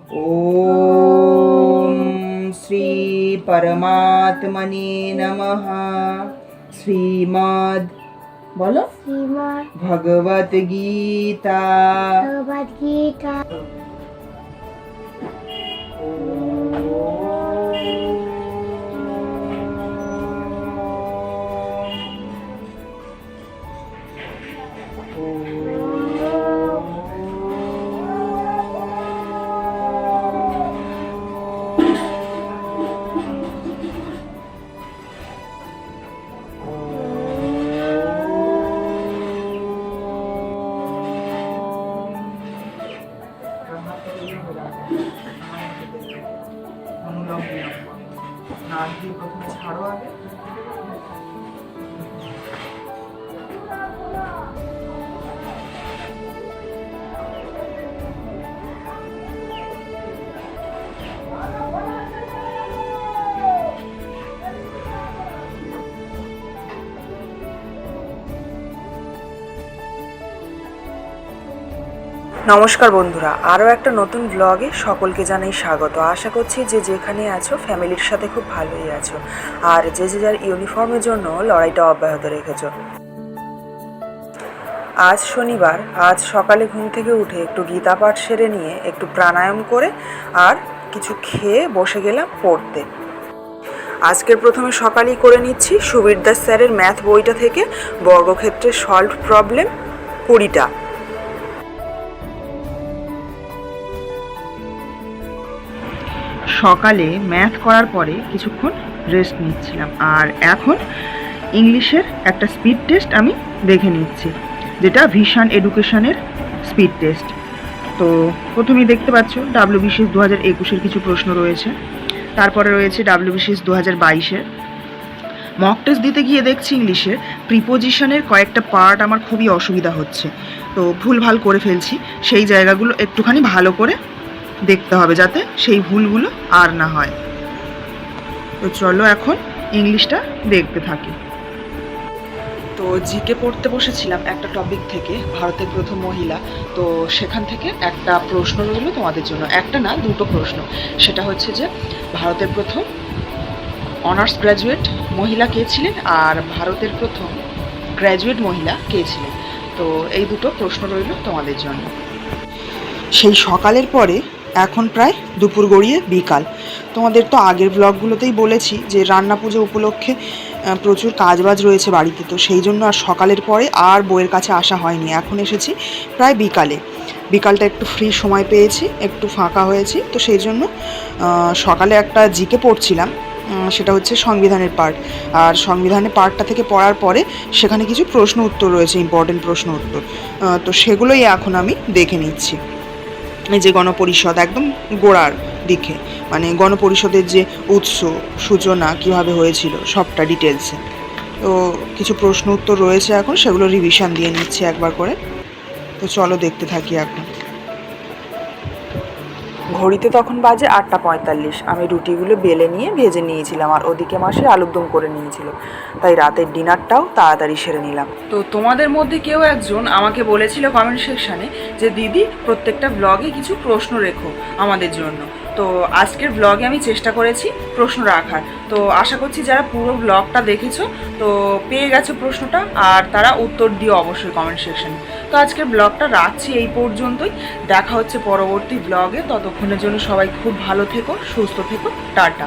ओम श्री परमात्मने नमः। श्रीमद् बोलो भगवत गीता। প্রথমে ছাড়ো আগে। নমস্কার বন্ধুরা, আরও একটা নতুন ব্লগে সকলকে জানাই স্বাগত। আশা করছি যে যেখানে আছো ফ্যামিলির সাথে খুব ভালোই আছো, আর যে যার ইউনিফর্মের জন্য লড়াইটা অব্যাহত রেখেছো। আজ শনিবার, আজ সকালে ঘুম থেকে উঠে একটু গীতা পাঠ সেরে নিয়ে একটু প্রাণায়াম করে আর কিছু খেয়ে বসে গেলাম পড়তে। আজকের প্রথমে সকালেই করে নিচ্ছি সুবীর দাস স্যারের ম্যাথ বইটা থেকে বর্গক্ষেত্রের সলভ প্রবলেম 20টা। সকালে ম্যাথ করার পরে কিছুক্ষণ রেস্ট নিচ্ছিলাম, আর এখন ইংলিশের একটা স্পিড টেস্ট আমি দেখে নিচ্ছি, যেটা ভিশন এডুকেশনের স্পিড টেস্ট। তো প্রথমেই দেখতে পাচ্ছ WBCS 2021-এর কিছু প্রশ্ন রয়েছে, তারপরে রয়েছে WBCS 2022-এর। মক টেস্ট দিতে গিয়ে দেখছি ইংলিশের প্রিপোজিশনের কয়েকটা পার্ট আমার খুবই অসুবিধা হচ্ছে, তো ভুলভাল করে ফেলছি। সেই জায়গাগুলো একটুখানি ভালো করে দেখতে হবে যাতে সেই ভুলগুলো আর না হয়। তো চলো এখন ইংলিশটা দেখতে থাকি। তো জিকে পড়তে বসেছিলাম একটা টপিক থেকে, ভারতের প্রথম মহিলা। তো সেখান থেকে একটা প্রশ্ন রইল তোমাদের জন্য, একটা না দুটো প্রশ্ন। সেটা হচ্ছে যে ভারতের প্রথম অনার্স গ্র্যাজুয়েট মহিলা কে ছিলেন, আর ভারতের প্রথম গ্র্যাজুয়েট মহিলা কে ছিলেন। তো এই দুটো প্রশ্ন রইল তোমাদের জন্য। সেই সকালের পরে এখন প্রায় দুপুর গড়িয়ে বিকাল। তোমাদের তো আগের ব্লগগুলোতেই বলেছি যে রান্না পুজো উপলক্ষে প্রচুর কাজবাজ রয়েছে বাড়িতে, তো সেই জন্য আর সকালের পরে আর বইয়ের কাছে আসা হয়নি। এখন এসেছি প্রায় বিকালে, বিকালটা একটু ফ্রি সময় পেয়েছি, একটু ফাঁকা হয়েছি, তো সেই জন্য সকালে একটা জিকে পড়ছিলাম, সেটা হচ্ছে সংবিধানের পার্ট। আর সংবিধানের পার্টটা থেকে পড়ার পরে সেখানে কিছু প্রশ্ন উত্তর রয়েছে, ইম্পর্টেন্ট প্রশ্ন উত্তর, তো সেগুলোই এখন আমি দেখে নিচ্ছি। এই যে গণপরিষদ একদম গোড়ার দিকে, মানে গণপরিষদের যে উৎস সূচনা কীভাবে হয়েছিল সবটা ডিটেলসে। তো কিছু প্রশ্ন উত্তর রয়েছে, এখন সেগুলো রিভিশন দিয়ে নিচ্ছি একবার করে। তো চলো দেখতে থাকি এখন। ঘড়িতে তখন বাজে 8:45। আমি রুটিগুলো বেলে নিয়ে ভেজে নিয়েছিলাম, আর ওদিকে মাসে আলুর দম করে নিয়েছিল, তাই রাতের ডিনারটাও তাড়াতাড়ি সেরে নিলাম। তো তোমাদের মধ্যে কেউ একজন আমাকে বলেছিল কমেন্ট সেকশানে যে দিদি প্রত্যেকটা ব্লগে কিছু প্রশ্ন রেখো আমাদের জন্য। তো আজকের ব্লগে আমি চেষ্টা করেছি প্রশ্ন রাখার, তো আশা করছি যারা পুরো ব্লগটা দেখেছো তো পেয়ে গেছো প্রশ্নটা, আর তারা উত্তর দিও অবশ্যই কমেন্ট সেকশানে। তো আজকের ব্লগটা রাখছি এই পর্যন্তই, দেখা হচ্ছে পরবর্তী ব্লগে। ততক্ষণের জন্য সবাই খুব ভালো থেকো, সুস্থ থেকো, টাটা।